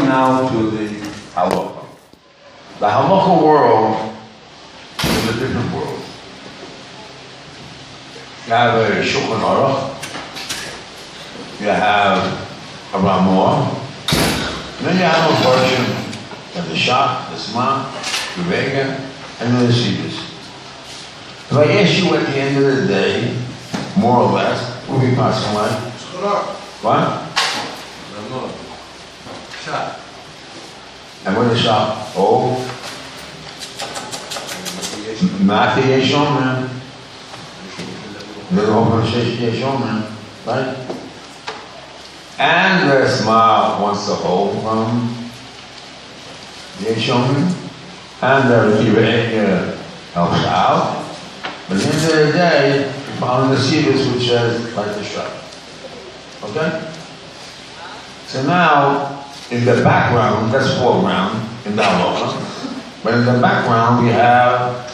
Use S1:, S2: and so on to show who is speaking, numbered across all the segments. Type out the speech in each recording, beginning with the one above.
S1: coming now to the halacha. The halacha world is a different world. You have a Shulchan Aruch, you have a Ramah, and then you have a version of the Shach, the Sma, the Vega, and the Yeshivas. If I ask you at the end of the day, more or less, what will be passing like? What?
S2: Shach.
S1: And what is Shach? Oh? Mati Yeshom, the Rosh Yeshom, right? And the Sma wants to hold from the Yeshom, and the Yeshivah helps out. But at the end of the day, you found the Yeshivas which says like the Shach. Okay? So now, in the background, that's foreground in the halacha, but in the background we have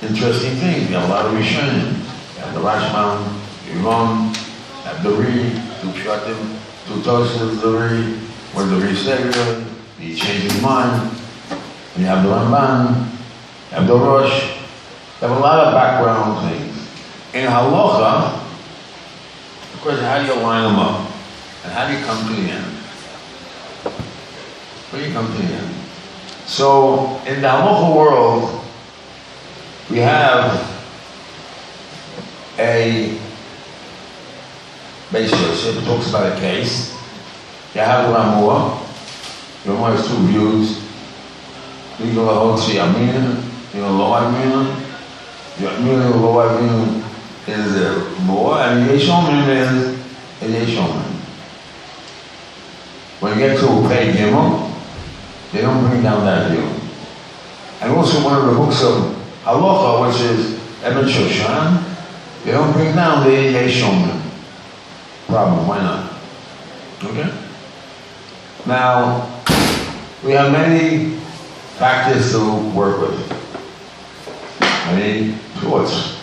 S1: interesting things. We have a lot of Rishonim. We have the Rashbam, Iran, we have the Ri, two Pshatim, two Tosas, the Ri, where the Ri say really, he changed his mind. We have the Ramban, we have the Rosh. We have a lot of background things. In halacha, the question, how do you line them up? And how do you come to the end? Where do you come to the end? So, in the halacha world, we have a basically, it talks about a case. You have the Ramah. The Ramah has two views. You go to Hotzi Amin, you know, Lo Amin. The Amin and Lo Amin is a more, and the Yeshomim is a Yeshomim. When you get to Pei Gimel, they don't bring down that view. And also one of the books of Halacha, which is Emet Shoshan, they don't bring down the Yeshomim. Problem, why not? Okay? Now, we have many factors to work with. Many thoughts.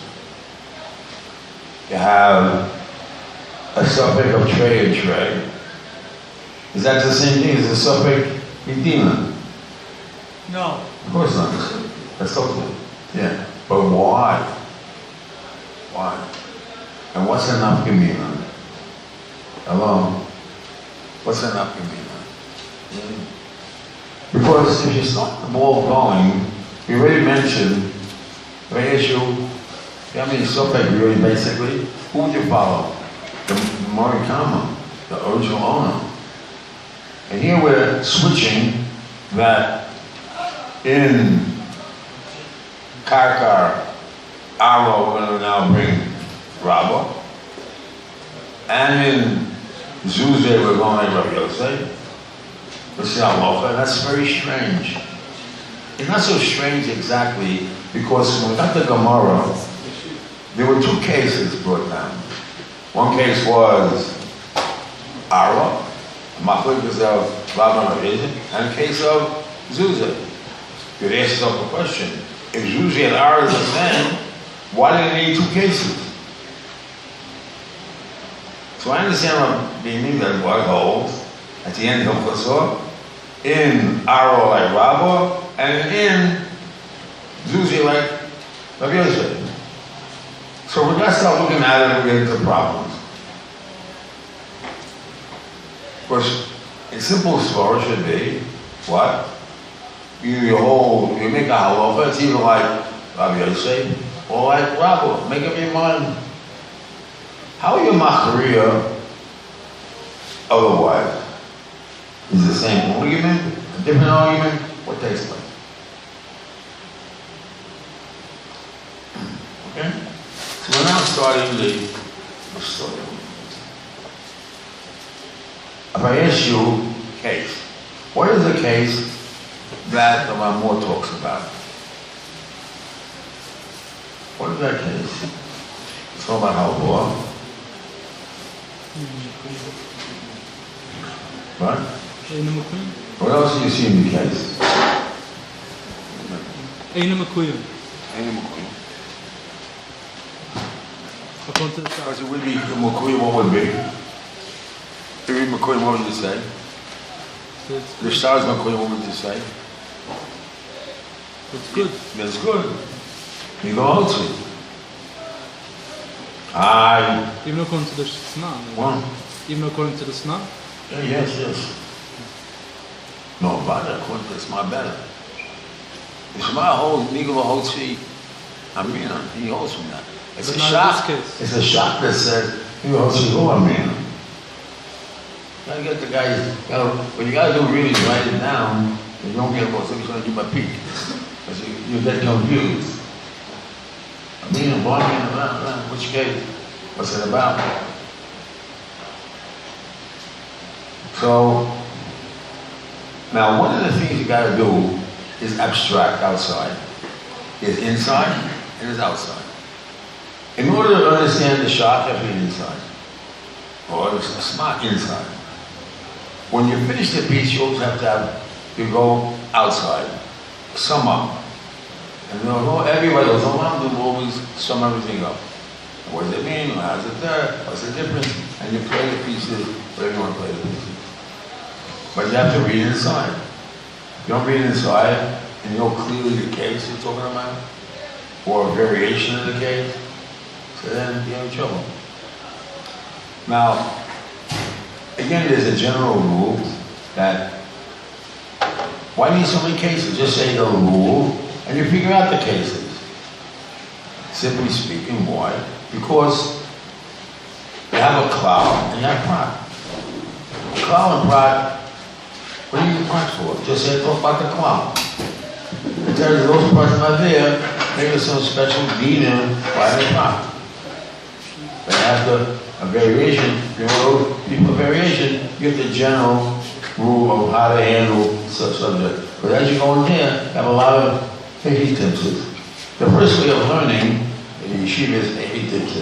S1: You have a subject of tray and tray. Is that the same thing as a subject Medina?
S2: No.
S1: Of course not. That's totally. Yeah. But why? Why? And what's enough Gemina? Hello? What's enough Gemina? Because if you start the ball going, we already mentioned the issue. I mean, subject really basically, who would you follow? The Morikama, the original owner. And here we're switching that in Karkar, Aro, we're going to now bring Rabbi. And in Zuzeh, we're going to Rabbi Yosef. That's very strange. It's not so strange exactly, because when we got the Gemara, there were two cases brought down. One case was Aro, Machlikas of Rabban Abizim, and a case of Zuzah. You'd ask yourself a question. If Zuzah and Aro is the same, why do they need two cases? So I understand what meaning that what holds at the end of Chasor, in Aro like Rabba, and in Zuzah like Rabbi Yosef. So we're going to start looking at it and we get into problems. Of course, a simple story should be, what? You make a halacha, it's either like Rabbi Yosef or like Rabbi. Make up your mind. How are you machriya otherwise? Is it the same argument? A different argument? What takes place? Okay? So we're now starting the story. If I ask you, case. What is the case that the Ramah talks about? What is that case? It's all about how war. What? What else do you see in the case? Because it would be Mukuya, what would be? If you read Mukuya, what would you say? The stars don't call you what to say.
S2: It's good.
S1: That's good. You go out to it.
S2: Even according to the Sna.
S1: What?
S2: Even according to the Sna?
S1: Yeah, yes. No, but according to the Sna better. The Shema holds, Nigel holds he holds from that. It's a shock. It's a shock that says, he holds he who I mean. You gotta get the guys, what you gotta do really is write it down, and you don't get about somebody's gonna do my peak. Because you get confused. I mean, which case? What's it about? So, now one of the things you gotta do is abstract outside. There's inside and there's outside. In order to understand the shot, you have to be inside. Or it's smart inside. When you finish the piece, you also have to go outside, sum up. And everybody goes, always sum everything up. What does it mean? How's it there? What's the difference? And you play the pieces, whatever you want to play the pieces. But you have to read inside. If you don't read inside, and you know clearly the case you're talking about, or a variation of the case, so then you're in trouble. Now, again, there's a general rule that, why need so many cases? Just say the rule, and you figure out the cases. Simply speaking, why? Because you have a cloud and you have prat. Cloud and prat, what do you need prat for? Just say talk about the cloud. And tell you those parts not there, maybe there's some special meaning by the prat. But after a variation, you know, people variation, you get the general rule of how to handle such subject. But as you go in there, you have a lot of heavy tips. The first way of learning in Yeshiva is heavy tips.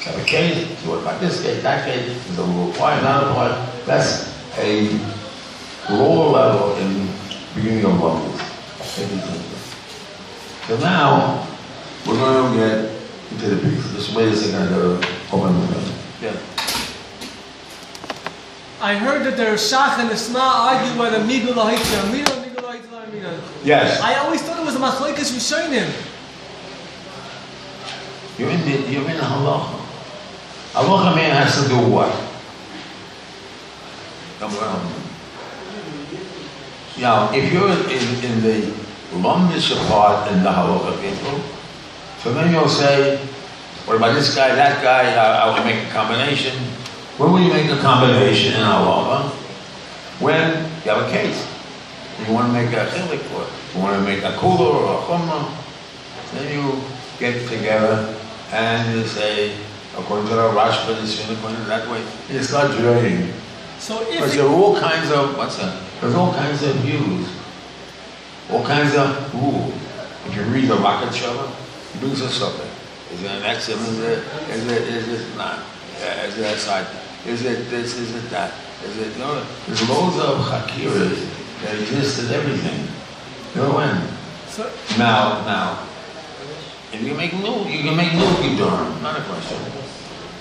S1: Have a case, so what about this case, that case, is a rule apply, not apply. That's a lower level in beginning of levels. Heavy tips. So now, we're going to get into the piece. Just wait a second, I gotta open the thing. Yeah.
S2: I heard that the Shach and the Sna argue whether Migul Lahitza Amina or Migul Lahitza Amina.
S1: Yes.
S2: I always thought it was a Machlekes Rishonim.
S1: You're in the halacha. Halacha man has to do what? Now, if you're in the Lumdish part in the halacha people, so then you'll say, what about this guy, that guy, I will make a combination. When will you make a combination in halacha? When you have a case. You want to make a chilik for it. You want to make a kula or a chumrah. Then you get together and you say, according to the Rosh, according to that way, you start drilling.
S2: So if
S1: because there are all kinds of, there's all kinds of views, all kinds of rules. If you read the Rocket Shabbat, he brings us something. Is it an exim? Is it not? Is it that side? Is it this? Is it that? Is it no? There's loads of chakiras that exist in everything. You know when?
S2: So
S1: now, if you can make new Gedorim, not a question.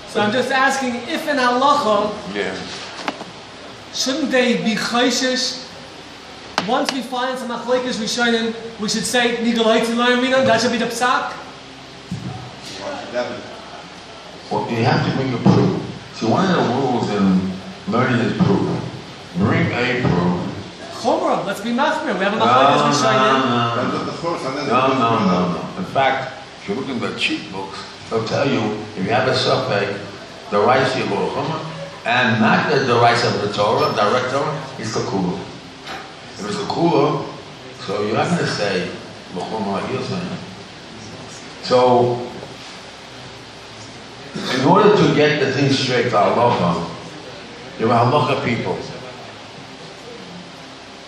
S2: So I'm just asking, if in halacha, shouldn't they be chayshish? Once we find some machlekes rishonim, we should say Migul Lahitza Amina. That should be the psak.
S1: Well, you have to bring a proof. See, one of the rules in learning is proof. Bring a proof.
S2: Chumrah, let's be machmir. We have a machlekes rishonim.
S1: No. In fact, if you look in the cheat books, they'll tell you if you have a suffix, the rice you go chumrah, and not the rice of the Torah, direct Torah, it's the kula. If it's the kula, so you're not going to say l'chumrah like you're saying. So, in order to get the thing straight to halacha, you have halacha people.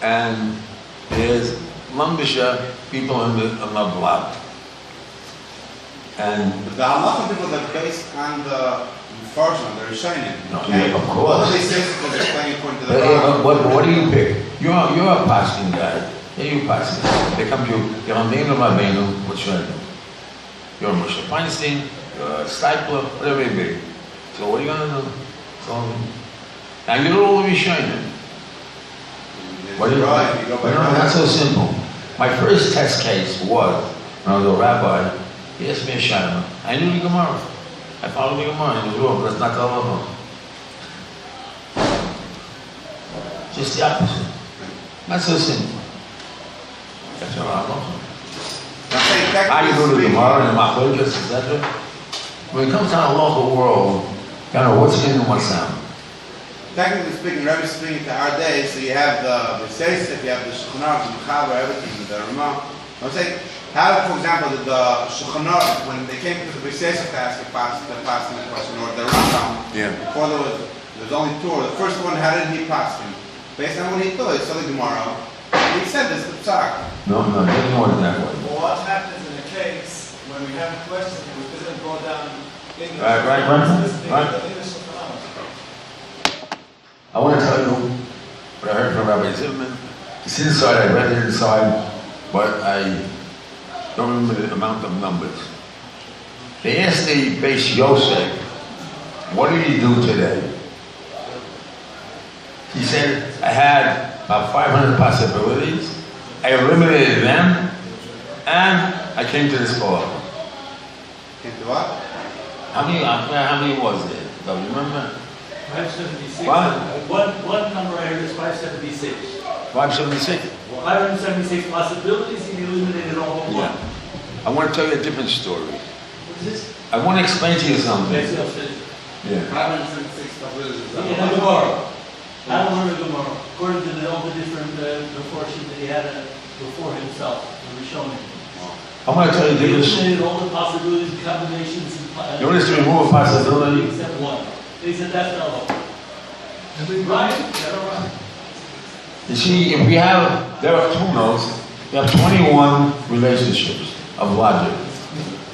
S1: And there's Mambisha people in the blood. And
S3: the halacha people that based on the version, the Rishonim.
S1: No, of course.
S3: What they say is because they're playing according to the
S1: what do you pick? You're a passing guy. Yeah, you passing. They come to you, you're on Deinu Rabbeinu, what's your name? You're a Moshe Feinstein, you're a Stipler, whatever it be. So what are you going to do? So, now you know all the Rishonim. What do you
S3: Right, you go by right.
S1: Not so simple. My first test case was, when I was a rabbi, he asked me a shayla. I knew the Gemara. I followed the Gemara. It was wrong, but that's not the halacha. Just the opposite. Not so simple. That's what I'm talking. How you go to the Gemara and the Machlokes, etc. When it comes to the local world, you don't know what's in and what's out.
S3: Technically speaking, Rabbi is speaking to our day, so you have the Seisif, you have the Shulchan Aruch, the Mechaber, everything, the Ramah. I'm saying, how, for example, did the Shulchan Aruch, when they came to the Seisif to ask the question, or the Rambam, before there was only two, the first one, how did he pass him? Based on what he thought, he saw the Gemara, he said this, the Psak.
S1: No, it didn't work that way.
S4: Well, what happens in a case when we have a question and we didn't go down English?
S1: Right. I want to tell you what I heard from Rabbi Zimmerman. It's inside, I read it inside, but I don't remember the amount of numbers. They asked the Beis Yosef, what did he do today? He said, I had about 500 possibilities. I eliminated them, and I came to this call.
S3: Came to what?
S1: How many was there? Do you remember?
S5: 576.
S1: What?
S5: One number I heard is 576.
S1: 576?
S5: 576 possibilities, and you eliminated all but one.
S1: I want to tell you a different story.
S5: What is this?
S1: I want to explain to you something.
S5: Yeah.
S3: 576 possibilities.
S5: The Gemara. I don't learn the Gemara. According to all the different proportions that he had before himself, the Rishonim.
S1: I want to tell you
S5: He
S1: this.
S5: eliminated all the possibilities, combinations.
S1: You want us to remove a possibility?
S5: Except one. He said that's not all. Right?
S1: You see, if we have, there are two notes, you have 21 relationships of logic.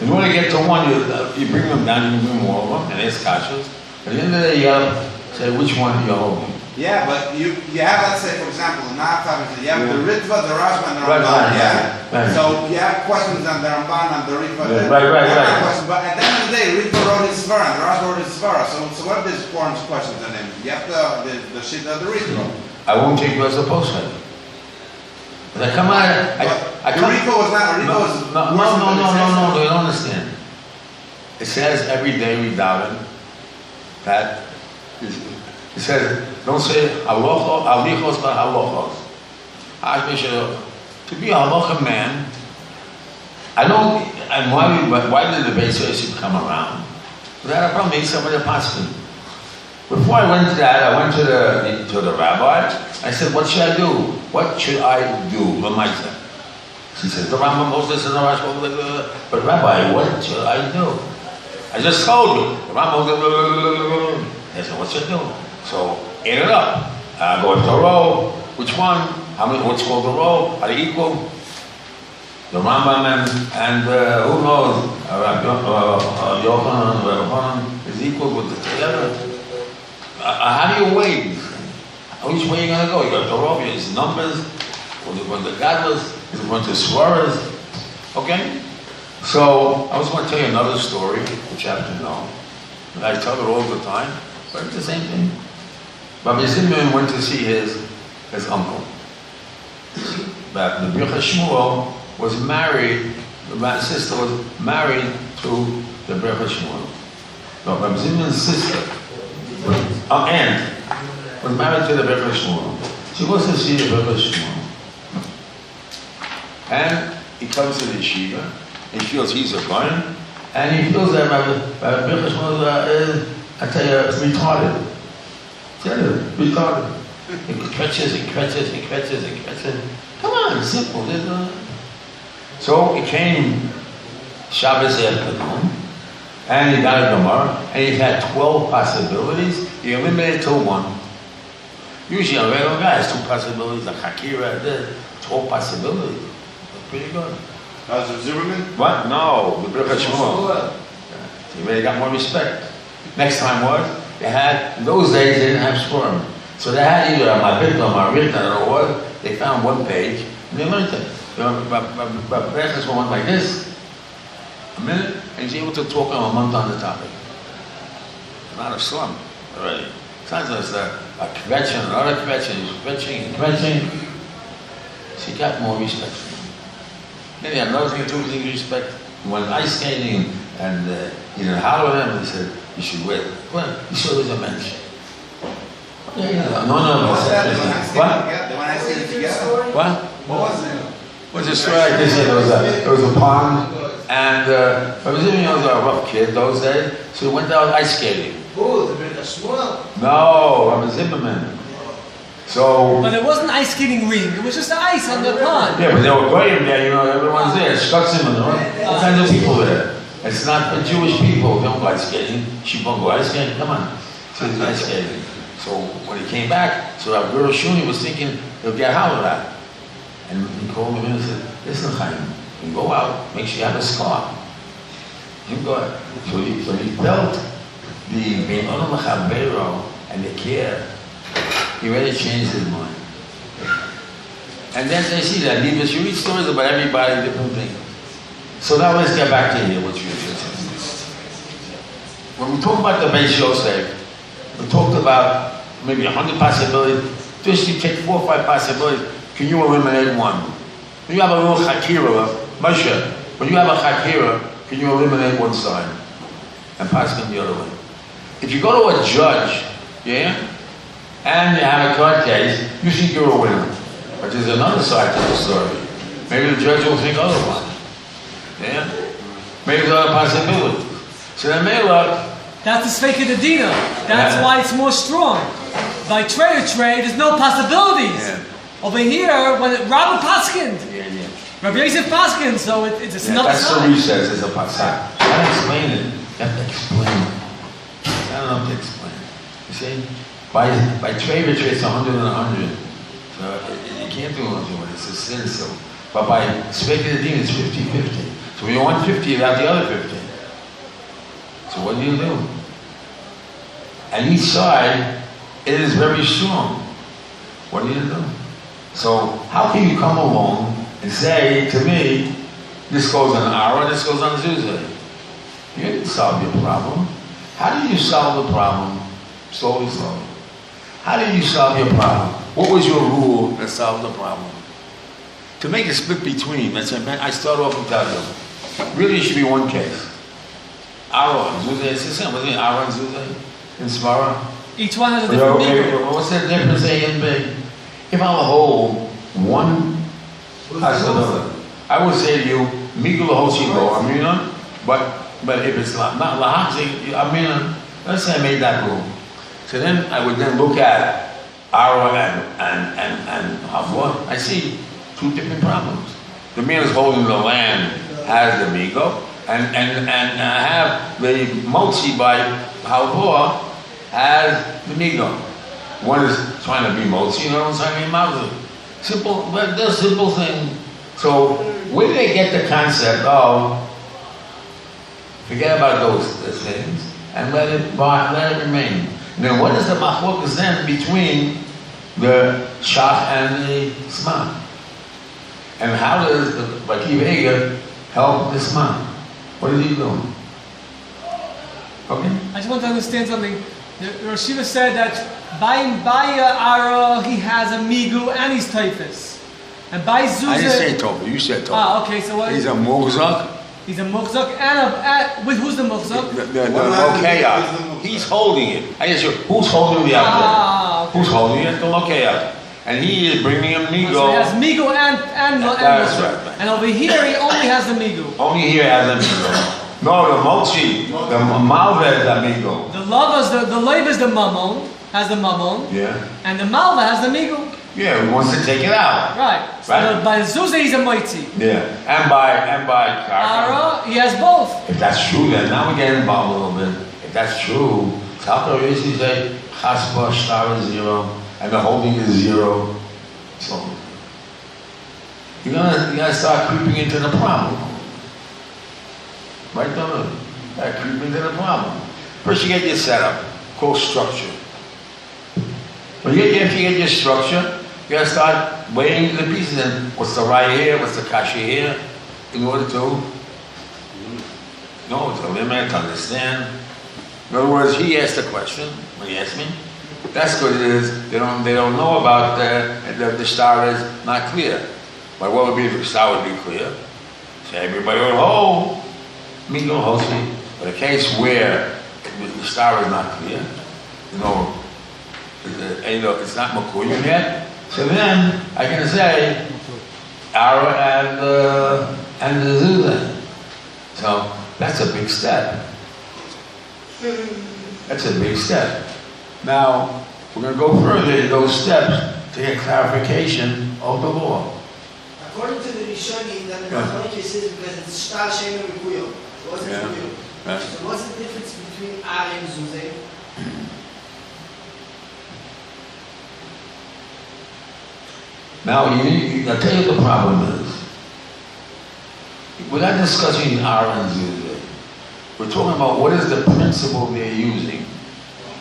S1: In order to get to one, you bring them down, you bring them all of them, and ask kashas. At the end of the day, you have to say which one you're holding.
S3: Yeah, but you have, let's say, for example, in our time, you have the Ritva, the Rashba, and the Ramban.
S1: Right.
S3: So you have questions on the Ramban, on the Ritva.
S1: Right.
S3: But at the end of the day, Ritva wrote his Svara, and the Rashba wrote his Svara. So what if there's 400 questions on him? You have the shit of the Ritva.
S1: I won't take you as a postman. But I come out.
S3: The Ritva was not. Ritva was.
S1: No, you don't understand. It says every day we doubt that. It says, don't say alichos, but halachos. To be a halacha man, I don't, and why did the Beis Yosef come around? Because I had a problem, he said, with the pastor. Before I went to that, I went to the rabbi. I said, what should I do? What should I do? Lamaisa. She said, the Rambam knows this and the Rosh, but Rabbi, what should I do? I just told you. The Rambam knows. I said, what should I do? So, add it up. Go into a row. Which one? What's called a row? Are they equal? The Rambam and who knows? Yochanan is equal with the together. How do you weigh these things? Which way are you going to go? You got the row, it's numbers, or the one the gadlus, is it going to swaras? Okay? So, I was going to tell you another story, which you have to know. And I tell it all the time, but it's the same thing. Rabbi Zimmerman went to see his uncle. But the Bircha Shmuel was married, the sister was married to the Bircha Shmuel. No, Rabbi Zimmerman's sister, aunt, was married to the Bircha Shmuel. She goes to see the Bircha Shmuel. And he comes to the yeshiva, he feels he's a kohen, and he feels that Rabbi Bircha Shmuel is, I tell you, retarded. Retarded. It catches. Come on, it's simple. So it came Shabbos afternoon, and he got a Gemara, and he had 12 possibilities. He eliminated to one. Usually a regular guy has 2 possibilities, a Hakira, 12 possibilities. That's pretty good.
S3: That was a Zimmerman?
S1: What? No, the Bircha Shmuel. He really got more respect. Next time was, they had, in those days they didn't have sperm. So they had either a Mabit or Marita or what, they found one page, and they learned it. But Breakfast went like this, a minute, and he's able to talk on a month on the topic. Not a slum already. Sometimes there's a kvetchen, another kvetchen, he's kvetching. She got more respect for him. Then he had another thing to do with respect. He went ice skating and he didn't holler at him and he said, you should wear it. Well, he saw it as a mensch. Yeah. No.
S3: What was that? They went
S1: What?
S3: ice skating together.
S1: What?
S3: What was it?
S1: Well, it's a story like this. There was a pond, and Rabbi was a rough kid those days, so he went down ice skating.
S4: Who? The Brit Shmuel?
S1: No, Rabbi Zimmerman. So.
S2: But it wasn't ice skating ring. It was just ice on the pond.
S1: Yeah, but they were going there. You know, everyone's there. Shkotzim and all kinds of people there. It's not for Jewish people. They don't go ice skating. She won't go ice skating. Come on, so he's ice skating. So when he came back, so Rabbi Shuni was thinking he'll get hollered at. And he called him in and said, listen, Chaim, you go out, make sure you have a scar. You go out. So he felt the Bein Olam L'Chavero and the care. He really changed his mind. And then they see that. You read stories about everybody, different things. So now let's get back to here, what you said. When we talk about the Beis Yosef, we talked about maybe 100 possibilities. Just you take 4 or 5 possibilities. Can you eliminate one? When you have a little chakira, Moshe, when you have a chakira, can you eliminate one side and pass them the other way? If you go to a judge, yeah, and you have a court case, you think you're a winner. But there's another side to the story. Maybe the judge will think otherwise. Yeah? Maybe there's other possibilities. So then
S2: that's the Sveika Dedina. That's why it's more strong. By trade, there's no possibilities.
S1: Yeah.
S2: Over here, when Rabbi Paskin, Rabbi Yosef Paskin, so it's another
S1: that's
S2: side.
S1: That's what he says, it's a pasuk. I don't explain it. You have to explain it. I don't know how to explain it. You see? By trade, it's 100 and 100. So you can't do 100, it's a sin. So. But by speaking the demon, it's 50-50. So when you want 50, you have the other 50. So what do? And each side, it is very strong. What do? So how can you come along and say to me, this goes on Ara, this goes on Zuzah? You didn't solve your problem. How did you solve the problem? Slowly. How did you solve your problem? What was your rule that solved the problem? To make a split between, let's say, I start off and tell you, really it should be one case. Ara and Zuzah, it's the same. Wasn't it Ara and Zuzah in Svara?
S2: Each one has a different meaning.
S1: What's the difference A and B? If I'll hold one possibility, I would say to you, Migul Hoshigo, Amina, but if it's not Lahazi, Amina, let's say I made that rule. So then I would then look at Ara and Havua. I see 2 different problems. The man is holding the land has the Migo, and I have the Motzi by Havua has the Migo. One is trying to be Motzi, and the other one's trying to be Mavli. Simple, but they're simple thing. So where do they get the concept of forget about those things and let it remain? And then what is the machlokas then between the shach and the sma? And how does the Bakiv Eger help the sma? What is he doing? Okay?
S2: I just want to understand something. The Rosh Yeshiva said that by Ara he has a migu and he's typhus, and by Zuzah.
S1: I didn't say Tova. You said Tova.
S2: Okay. So what?
S1: He's a Murzak.
S2: He's a muhzak and with who's the muhzak?
S1: The Lokeyah. He's holding it. I ask you, who's holding the object?
S2: Okay.
S1: Who's holding it? The Lokeyah. And he is bringing a migo.
S2: So he has migu and
S1: That's
S2: muhzak.
S1: right.
S2: And over here he only has the migu.
S1: Only here has a migo. No, the Mochi, the Malva is the migo.
S2: The love is the mamon, has the mamon.
S1: Yeah.
S2: And the malva has the migu.
S1: Yeah, he wants to take it out.
S2: Right. So
S1: Right.
S2: by Zuzah he's a moitzi.
S1: Yeah. And by
S2: Ara he has both.
S1: If that's true, then now we're getting involved a little bit. If that's true, how can we say Chaspa star is 0 and the holding is 0? So you're gonna start creeping into the problem. Right, don't you? That creeping into the problem. First you get your setup, called structure. But after you get your structure, you gotta start weighing the pieces in. What's the right here? What's the kasha here? In order to limit, to understand. In other words, he asked the question when he asked me. That's what it is. They don't know about the star is not clear. But what would be if the star would be clear? So everybody would hold. Migul Hosi. But a case where the star is not clear, it's not Makuyim yet, so then I can say Ara and the Zuzah. So that's a big step. That's a big step. Now, we're going to go further in those steps to get clarification of the law.
S6: According to the Rishonim, then the Machlokes says because it's Shtar Shem Mekuyo. What's the Mekuyo? So what's the difference between Ara and Zuzah?
S1: Now, I'll tell you what the problem is. We're not discussing Ara and Zuzah. We're talking about what is the principle they're using.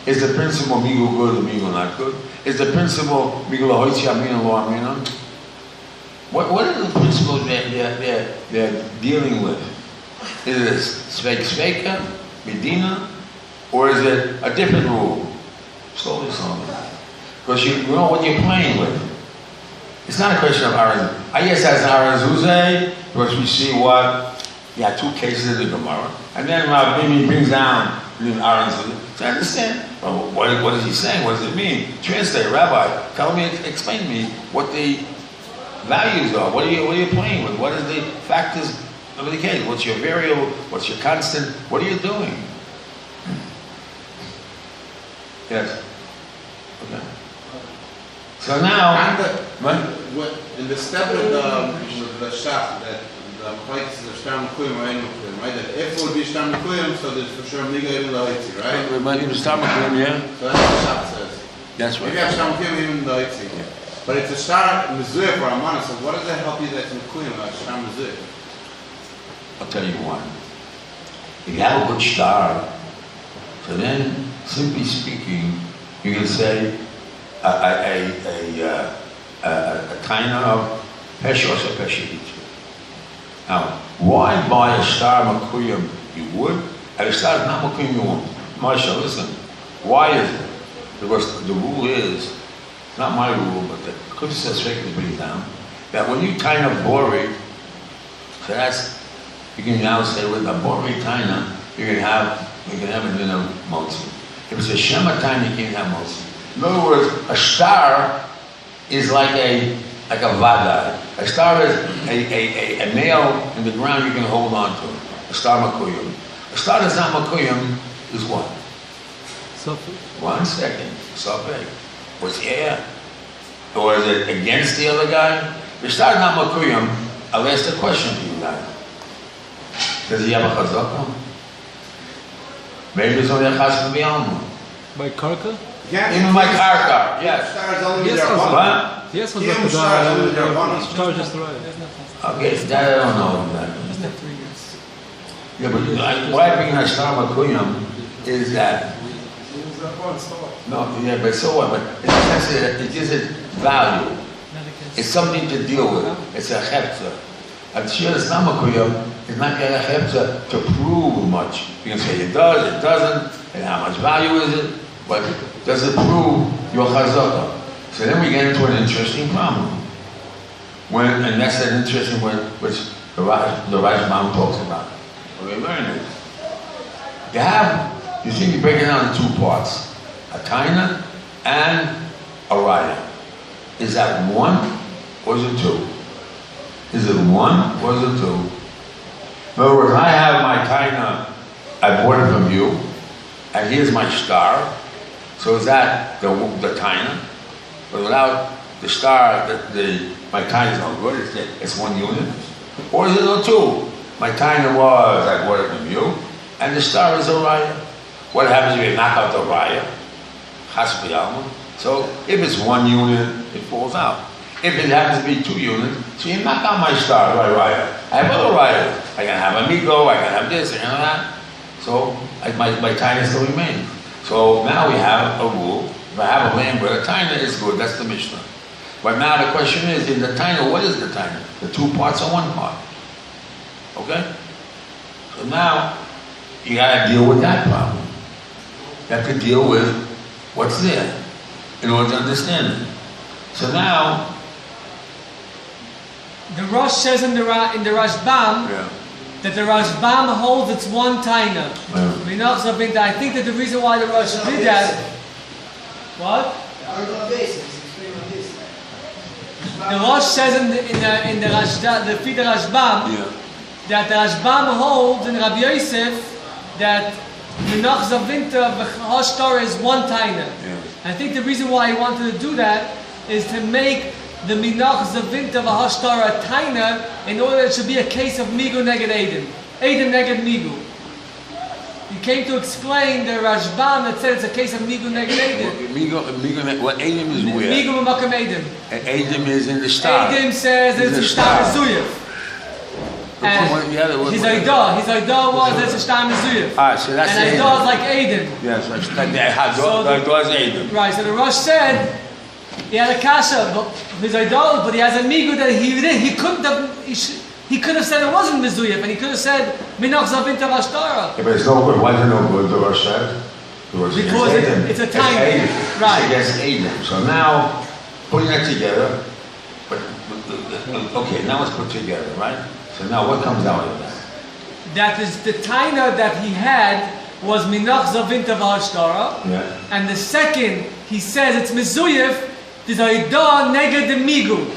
S1: Is the principle Migul good or Migul not good? Is the principle Migul Ahoitzi Amina Lo Amina? What are the principles they're dealing with? Is it Sveik Sveika, Medina, or is it a different rule? Slowly. Because you know what you're playing with. It's not a question of Aaron. I guess that's Aaron Zuzeh, because we see you have two cases in the Gemara. And then Rabbi brings down Aaron Zuzeh. So I understand. Well, what is he saying? What does it mean? Translate, Rabbi. Explain to me what the values are. What are you playing with? What are the factors of the case? What's your variable? What's your constant? What are you doing? Yes. Okay. So now,
S3: in the step with the shach that the Machlokes is a Shtar Mekuyim or Ein Mekuyim, right? That if it would be Shtar Mekuyim, so there's for sure Miga even Loitzi, right?
S1: It might be Shtar Mekuyim, yeah.
S3: So that's what the shach says.
S1: That's right.
S3: If you have Shtar Mekuyim, even Loitzi. Yeah. But it's a Shtar Mezuyah for Amana, so what does that help you that it's Mekuyim, a Shtar Mezuyah?
S1: I'll tell you one. If you have a good star, so then, simply speaking, you can say a kind of Peshos or Peshit. Now, why buy a star Makuyim you would, and a star is not Makuyim you won't? Marsha, listen, why is it? Because the rule is, it's not my rule, but the Kutzah Svek is pretty down, that when you kind of bori, so that's, you can now say with a bori taina, you can have it in a motzi. If it's a shema taina, you can't have motzi. In other words, a star is like a vada. A star is a nail in the ground you can hold on to. A star makuyim. A star that's not makuyim is what?
S2: Suffolk.
S1: 1 second. Suffolk. Was air? Or is it against the other guy? The star is not makuyim. I'll ask the question to you guys. Does he have a chazaka? Maybe it's only a chazaka b'yalma.
S2: By Karka?
S1: Even my karka, yes.
S3: Stars only
S2: Yes,
S3: their
S1: What?
S2: Yes,
S1: Okay, that I don't know that. Yeah, but why I bring that star makuyam is that but so what? But it gives it value. It's something to deal with. It's a chepza. A shir is not makuyam. It's not getting a chepza to prove much. You can say it does, it doesn't, and how much value is it? But does it prove your chazaka? So then we get into an interesting problem. And that's an interesting one which the Rajman talks about. What we learn is, you think you break it down in 2 parts, a taina and a raya. Is that 1 or is it 2? Is it 1 or is it 2? In other words, I have my taina, I bought it from you, and here's my star. So is that the taina? But without the star, my taina is no good, it's 1 unit. Or is it no 2? My taina was, I bought it from you, and the star is a raya. What happens if you knock out the raya? Chas b'yalma. So if it's 1 unit, it falls out. If it happens to be 2 units, so you knock out my star, raya. I have other rayas. I can have amigo, I can have this, I can have that. So my taina still remains. So now we have a rule. If I have a land where the taina is good, that's the Mishnah. But now the question is, in the taina, what is the taina? The 2 parts or 1 part? Okay? So now, you got to deal with that problem. You have to deal with what's there in order to understand it. So now,
S2: The Rosh says in the Rashbam that the Rashbam holds it's one taina. I think that the reason why the Rosh did that. What? The Rosh says in the Rashbam that the Rashbam holds in Rabbi Yosef that Minach Zavinta v'Chosh Torah is one taina. I think the reason why he wanted to do that is to make the Minach Zavinta v'Chosh Torah a taina in order that it should be a case of Migu neged Eidim. Eidim neged Migu. He came to explain the Rashbam that said it's a case of Migu neged Eidim.
S1: Well, Eidim is where?
S2: Migu v'Makam Eidim.
S1: Eidim is in the star.
S2: Eidim says it's a star Mezuyah. And his Aidah was it's a star Mezuyah.
S1: So that's
S2: and Aidah is like Eidim.
S1: Yes, the Aidah is Eidim.
S2: Right, so the Rosh said he had a kasha, but his Aidah, but he has a Migu that he couldn't have. He could have said it wasn't Mezuyah, and he could have said Minach Zavinta Vashtara.
S1: But it's no good. Why is it no good? The Rosh said because
S2: it's a time.
S1: Right. It's against Eidim. So now putting that together. But okay, now let's put together, right? So now what comes out of that?
S2: That is the taina that he had was Minach Zavinta Vashtara.
S1: Yeah.
S2: And the second he says it's Mezuyah. There's Aidah neged the Migu.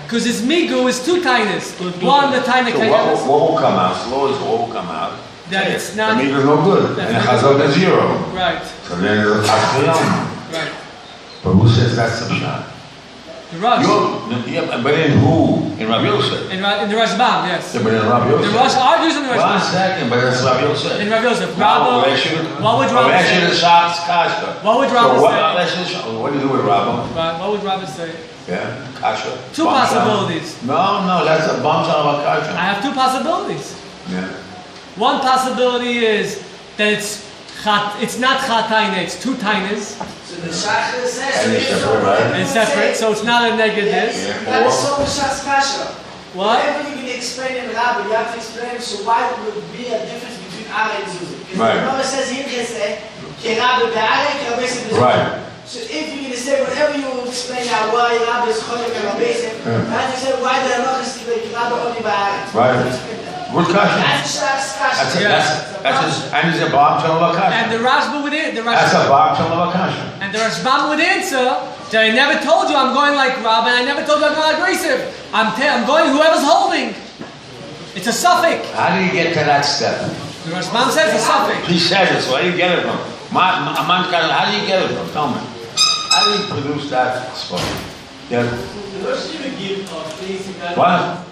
S2: Because his Migu is two tainas. One, the taina
S1: so what will come out? Slow is what will come out.
S2: That it's not.
S1: The Migu is no good. And the Chazal is zero.
S2: Right.
S1: So then it's Tziyon.
S2: Right.
S1: But who says that's the Pshat?
S2: The Rosh.
S1: But in who? In Rabbi Yosef.
S2: In the Rashbam, yes.
S1: Yeah, but in Rabbi Yosef.
S2: The Rosh argues in the Rashbam.
S1: 1 second, but that's Rabbi Yosef.
S2: In Rabbi Yosef.
S1: What would Rabbi say? What
S2: would Rabbi
S1: say? What do you do with Rabbi?
S2: What would Rabbi say?
S1: Yeah, kasha.
S2: Two possibilities.
S1: No, that's a bombshell of a kasha.
S2: I have two possibilities.
S1: Yeah.
S2: One possibility is that it's not chataina, it's two tainas.
S6: So the Shachar says
S2: it's separate, so it's not a negative.
S6: That's so Shach's kasha.
S2: What?
S6: Whatever you're going to explain in Rabbi, you have to explain. So why would there be a difference between Ara and Zuzah? Because the Rabbi says here, right. So if you're going to say whatever you will explain now why Rabbi is Cholik and Rabbi is, you have to say why the Rabbi is Rabbi only by
S1: Right. Good kasha.
S6: That's Shach's kasha.
S1: And it's a bombshell of a kasha.
S2: And the Rashba would answer.
S1: That's a bombshell of a kasha.
S2: And the Rashbam would answer that I never told you I'm going like Rabbi, and I never told you I'm going like Yosef. I'm going whoever's holding. It's a suffix.
S1: How do you get to that step?
S2: The Rashbam says it's a suffix.
S1: He says it, so where do you get it from? How do you get it from? Tell me. How do you produce that spot? Yeah.
S5: The Rosh Yeshiva give basic.
S1: What?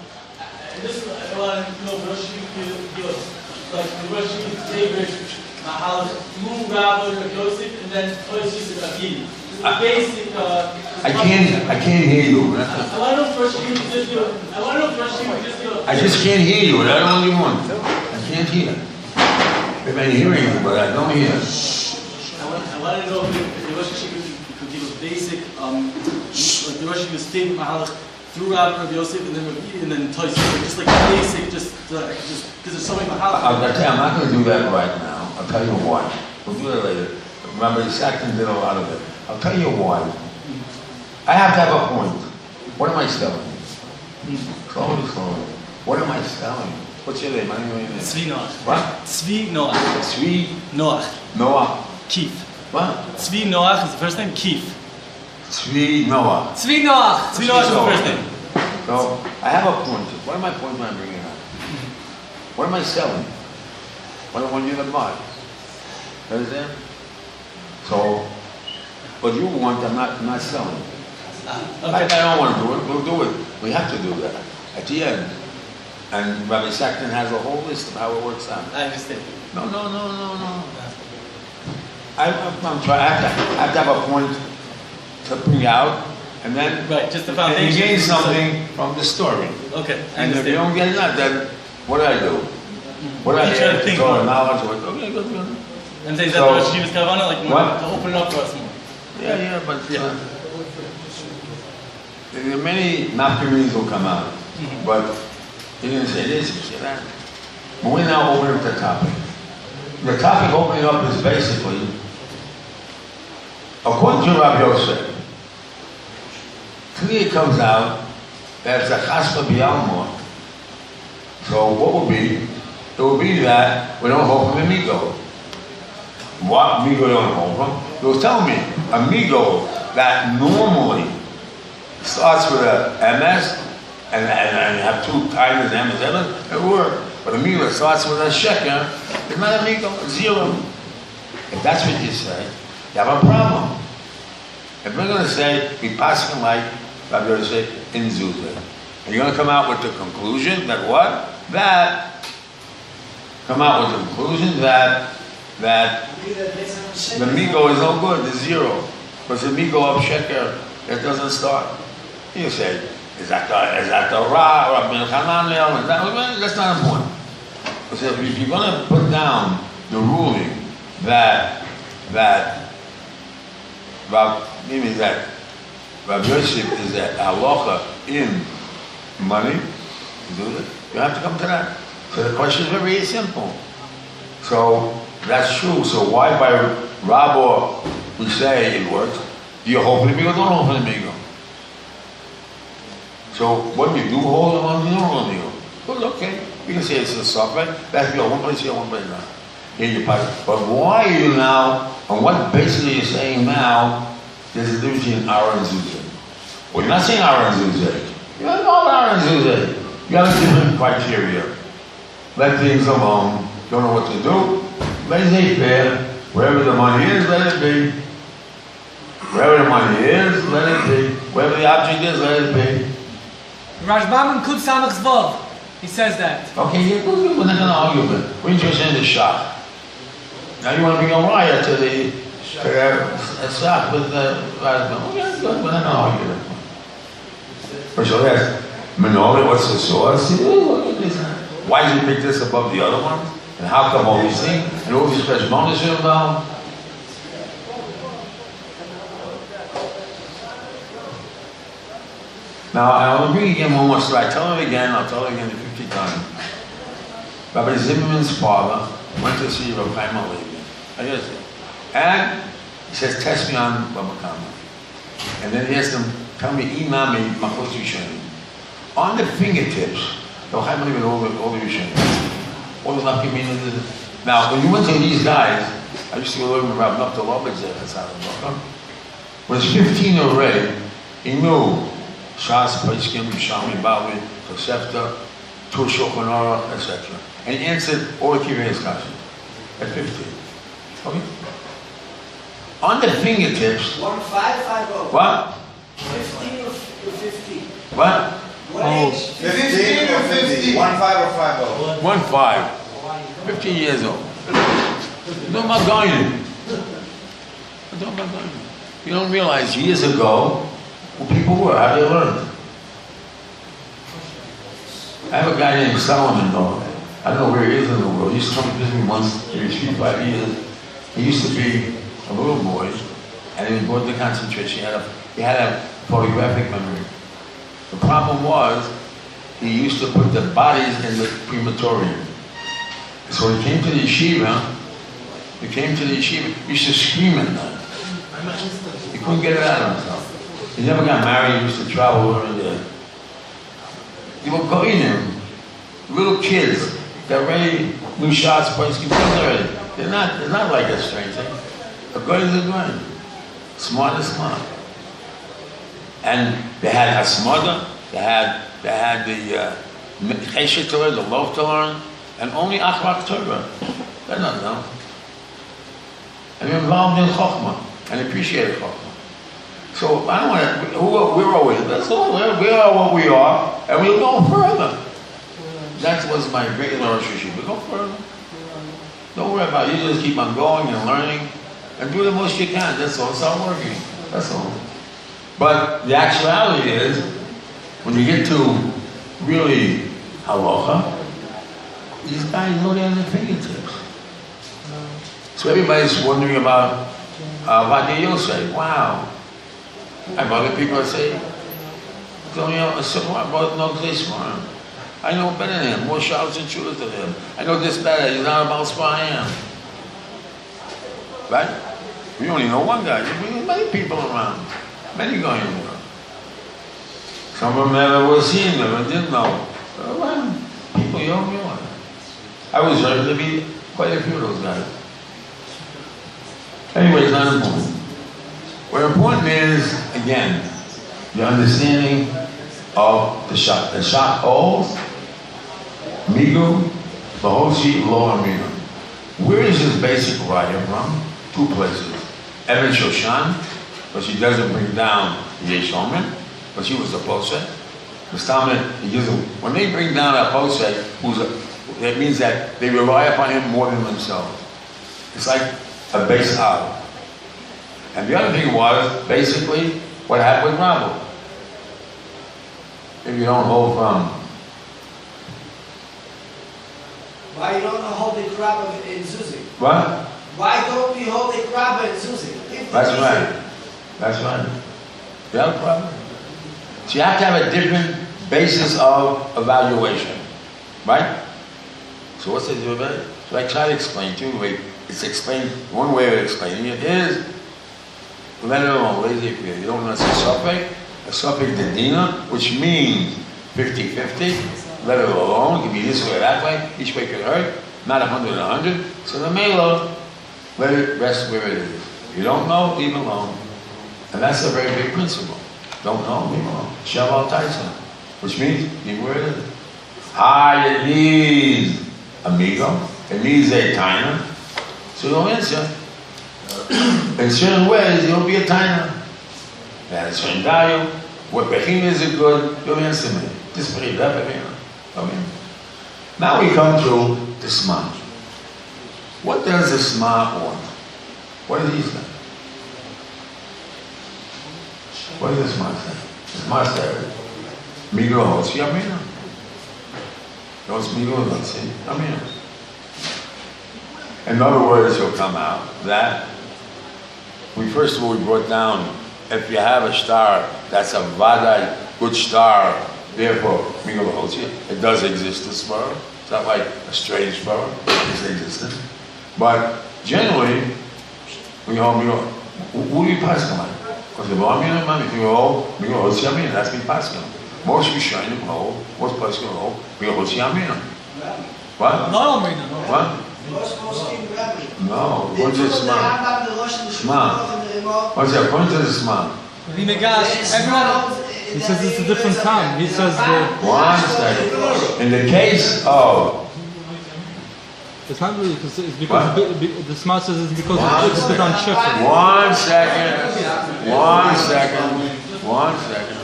S5: Just I want to know Rosh Yeshiva give us like the Rosh Yeshiva favorite mahal move Rabbi or Yosef and then Yosef Rabbi. The basic.
S1: I can't hear you.
S5: I want to know if Rosh Yeshiva just give.
S1: I just can't hear you. That's the only one. I can't hear. I've been hearing you, but I don't hear.
S5: I want to know if the Rosh Yeshiva could give us basic, like the Rosh Yeshiva's favorite mahalach through Rabbi Yosef and then Rabbi and then Tosfos, just like basic, just because there's so many mahalach.
S1: I'm not going to do that right now. I'll tell you why. We'll do it later. Remember, the second did a lot of it. I'll tell you why. I have to have a point. What am I selling? Slowly. What am I selling? What's your name? I don't know your name.
S5: Tzvi Noach.
S1: What?
S5: Tzvi Noach.
S1: Tzvi
S5: Noach.
S1: Noach.
S5: Keith.
S1: What?
S5: Tzvi Noach is the first name. Keith.
S1: Tzvi Noach.
S2: Tzvi Noach.
S5: Tzvi Noach is the first name.
S1: So I have a point. What are my points I'm bringing up? What am I selling? What I want you to buy. Understand? So, what you want, I'm not selling.
S5: Okay.
S1: I don't want to do it. We'll do it. We have to do that at the end. And Rabbi Sackton has a whole list of how it works out.
S5: I understand.
S1: No. I'm trying. I have to have a point to bring out, and then
S5: right, just the foundation.
S1: And you gain something from the story.
S5: Okay, I
S1: and if you don't get that, then what do I do? What do I
S5: try to think more.
S1: Knowledge? Okay, good.
S5: And say that the Rosh Yeshiva's Kavanah, like more, to open it up for us more.
S1: Yeah, but there are many nafkamis will come out, but you're going to say this, you say that. But we now open up the topic. The topic opening up is basically, according to Rabbi Yosef, clearly it comes out that's a chaspa b'yalma. So what would be? It would be that we don't hold from the migo. What migo don't hold from? He was telling me a migo that normally starts with a MS and have two times MS, it works. But a migo that starts with a sheker, it's not a migo, it's zero. If that's what you say, you have a problem. If we're going to say, be passing like Rabbi Yosef in Zuzah, and you're going to come out with the conclusion that what? Come out with the conclusion that the migo is no good, the zero. Because the migo of sheker, it doesn't start. You say, is that the Ra, or Rabbi Hananel? That's not important. So if you're going to put down the ruling that Rabbi Yosef is a halacha in money, you have to come to that. So the question is very simple. So that's true. So why by Rabbi we say it works? Do you hold for the migo? Don't hold for the migo. So when we do hold them, we don't hold the migo. Well, okay, we can say it's a software. That's the one place here, one place now. Here you pipe. But why are you now? On what basis are you saying now? There's a difference between Ara and Zuzah. Well, you're not saying Ara and Zuzah. You don't know about Ara and Zuzah. You have a different criteria. Let things alone. Don't know what to do. Laissez-faire. Wherever the money is, let it be. Wherever the money is, let it be. Wherever the object is, let it be.
S2: Rashbam in Kud Samach Zvov, he says that.
S1: Okay, yeah, we're not going to argue with it. We're interested in the shach. Now you want to bring a riot to the shach with the Rashbam. Okay, good. We're not going to argue with it. First of all, yes. Menorah, what's the source? Why did you pick this above the other ones? And how come all these things? And all these Rashbamis are involved? Now, I'll bring again one more slide. Tell it again, I'll tell it again 50 times. Rabbi Zimmerman's father went to see Rabbi Mordechai. And he says, test me on Baba Kama. And then he asked him, tell me, Imami, Makos Yishanim. On the fingertips, Rabbi Mordechai all the Yishanim. All the Nafkimin. Now, when you went to these guys, I used to go over with Rabbi Nafta Lobetzer, that's how it was. When he was 15 already, he knew Shas, Paiskim, Yishami, Bali, Tosefta, Tur Shulchan Aruch, etc. And he answered all the Kivrei Kashim at 15. Okay? On the fingertips.
S6: 1550.
S1: What?
S6: 15 or 50.
S1: What?
S6: What age?
S3: 15 or 50? 15 or 50?
S1: 15. 15 years old. No Magayin. You don't realize years ago who people were, how they learned. I have a guy named Solomon, though. I don't know where he is in the world. He used to come to visit me once every 3-5 years. He used to be a little boy, and he was brought to concentration. He had a photographic memory. The problem was, he used to put the bodies in the crematorium. So he came to the yeshiva, he used to scream at night. He couldn't get it out of himself. He never got married, he used to travel over there. They were going in, little kids that already knew shots, points, already. They're not like a strange thing. The goyim are going. Smart is smart. And they had Hasmada, they had the Chesed Torah, the loaf to learn, and only Achrak Torah. They don't know. And they're involved in Chokhmah, and appreciate Chokhmah. So I don't want to, we're always, that's all, we are what we are, and we'll go further. That was my regular Rosh Yeshiva. Go further. Don't worry about it. You just keep on going and learning, and do the most you can. That's all. Start working. That's all. But the actuality is, when you get to really halacha, these guys know they're on their fingertips. So everybody's wondering about Vadi Yosef. Wow. I have other people that say, I know better than him, more shouts and shooters than him. I know this better, he's not about Spaham. Right? We only know one guy. There's many people around. Many going around. Some of them never were seen, never didn't know. Well, people you don't realize. I was ready to be quite a few of those guys. Anyway, it's not important. What important is, again, the understanding of the shot. The shot holds Migu, the Hoshi, Lo Amina. Where is this basic raya from? Two places. Evan Shoshan, but she doesn't bring down the Yeshomen, but she was a posek. When they bring down a posek, that means that they rely upon him more than themselves. It's like a base out. And the other thing was, basically, what happened with Rabbi. If you don't hold from.
S6: Why you don't hold the Rabbi in Zuzi?
S1: What?
S6: Why don't we hold the Rabbi in Zuzi?
S1: That's right. That's right. You have a problem? So you have to have a different basis of evaluation. Right? So what's the deal about it? So I try to explain to you. It's explained, one way of explaining it is, let it alone, lazy if you don't know it's a suffix dedina, which means 50-50, let it alone, it can be this way or that way, each way could hurt, not 100. So the mela, let it rest where it is. You don't know, leave it alone. And that's a very big principle. Don't know, leave it alone. Shaval Tyson, which means leave where it is. It needs amigo, it needs a taina. So you'll answer. In certain ways, you'll be a taina. It has a certain value. What Bechin is good, you'll answer me. This Bechin, that Bechin. Now we come to the Sma. What does the Sma want? What does he say? What does the Sma say? The Sma says, Migo Hosi Amina. Those Migo Hosi Amina. In other words, he'll come out that first of all, we brought down, if you have a star, that's a vadai, good star, therefore, Migol Hotzia, it does exist, this svara. It's not like a strange svara, it's existent. But generally, we hold Migol, who do you pass on? Because the Bamina, if you hold Migol Hotzia, that's me passing. Most Rishonim hold, most places hold Migol Hotzia. What?
S2: No, Amina.
S1: What? No, what's this Sma? Sma. What's that? Point to the Sma.
S2: Everyone.
S5: He says it's a different time. He says
S1: one second. In the case of.
S5: It's not really because it's because the Sma says it's because it's bit on Shepherd.
S1: 1 second. 1 second. 1 second.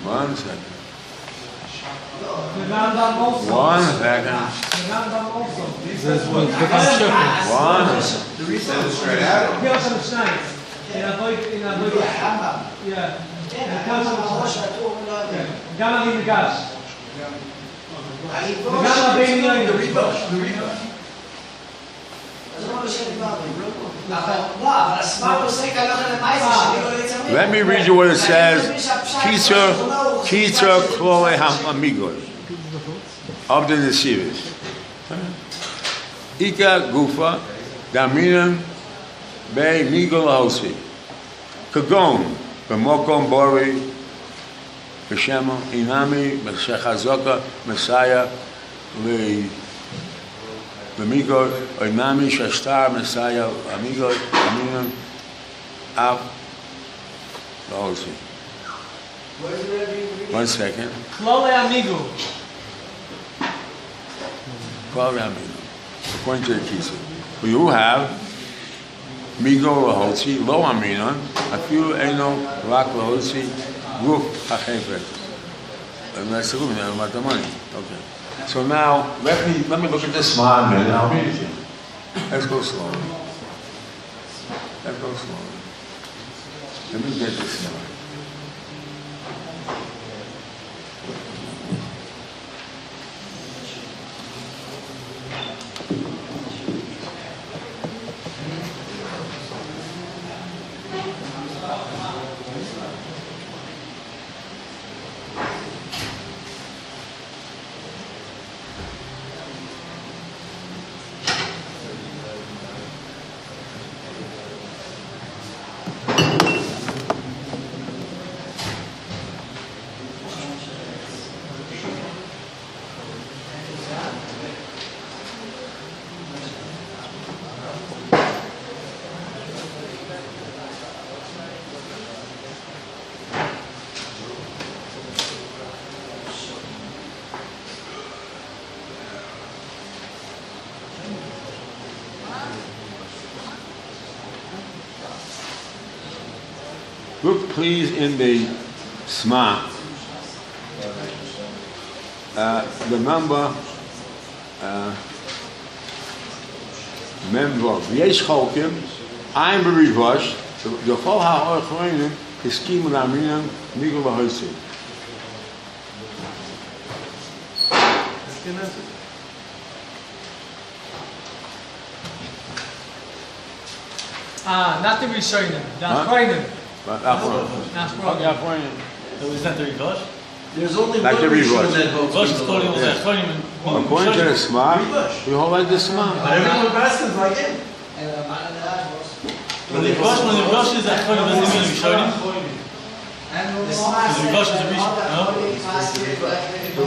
S1: 1 second. 1 second.
S5: He says it's bit on Shepherd.
S1: 1.
S3: The reason is straight out.
S2: גם אני ניגש. וגם רבינו לא ניגש.
S1: Let me read you what it says. Kitzer Klole Hamigos of the Yeshivas. Ika Gufa Daminan Be Migol Hosi Kagon Bemokom Bori Beshema Inami Beshechazoka Messiah Le Bemigol Inami Shashtar Messiah Amigol Aminan Ab Hosi. 1 second.
S2: Klole amigo.
S1: Klole Amigo. According to the Kisa. You have Migo Lahotzi, Lo Aminan, Afilu Eno, Rak Lahotzi, Ruk Hachefet. And that's the room, you about the money. Okay. So now, let me look at this Sma and then I'll read it to you. Let's go slowly. Let's go slowly. Let me get this now. Look please in the Sma, the number Memvov. Yesh Cholkim, I'm Berivosh, the Chol HaOchroinim, Hiskim L'Aminim, Migol V'Hosim.
S2: Not the Rishonim, the Achroinim.
S5: So is that the Rivosh?
S6: There's only
S1: Like
S6: one
S1: the
S6: Rishon
S1: Rivosh.
S6: that holds
S5: Rivosh is
S6: Rivosh.
S5: calling the Achronim.
S1: According to the Sma, we hold like the Sma.
S6: But everyone passes like him.
S5: When the Rivosh is Achronim, doesn't mean Rishonim.
S6: Because
S5: the Rivosh is a Rishon, no?
S6: The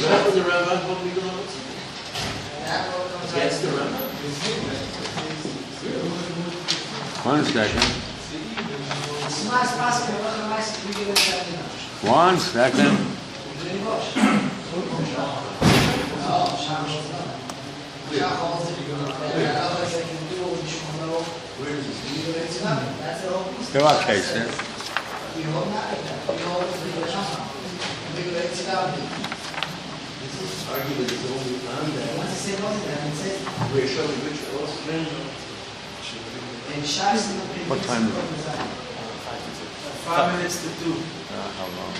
S6: Rashba, the Rambam, what we go against the Rambam.
S1: 1 second. 1 second. There are cases. What time is it?
S6: 5 minutes to 2.
S1: How long?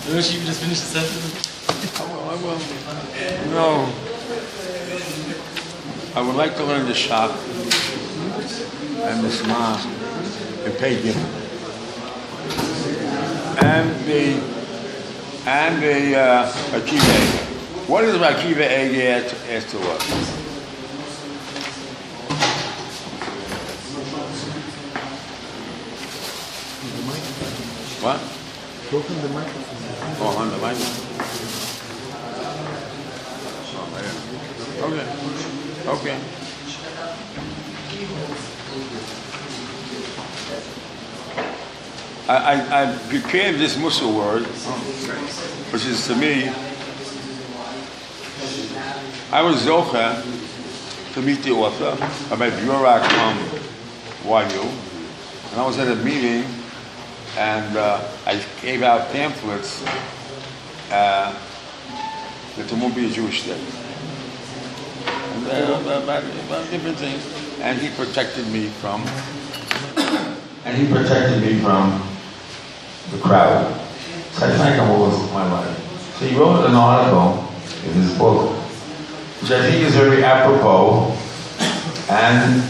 S5: The Yeshiva just finished the sentence.
S1: No. I would like to learn the shop and the Sma and pay Gimel. And the Akiva Ege. What does Akiva Ege ask to us? What? Oh, on the microphone. Okay. Okay. I prepared this Musar word, which is to me, I was Zocha to meet the author, Rabbi Burak YU, and I was at a meeting, and I gave out pamphlets that there won't be a Jewish state. About different things, and he protected me from the crowd. So I thank him all my life. So he wrote an article in his book, which I think is very apropos, and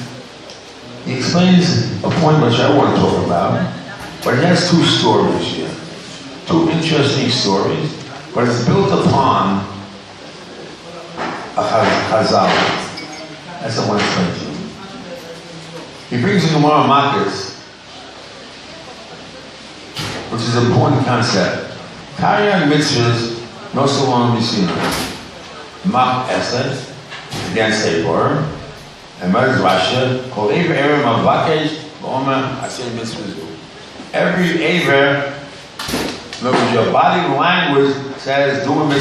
S1: he explains a point which I want to talk about, but it has 2 stories here, 2 interesting stories, but it's built upon a Chazal. That's what I want to explain to you. He brings in Gemara Makis, which is an important concept. Karyan mitzvahs, no salon misina. Mach esed, against Eivor, and Mordechai Rasha, called Eivor Erev Mavakesh, V'omer Aseh Mitzvah. Every Eivor, in other words, your body language says, do a mitzvah.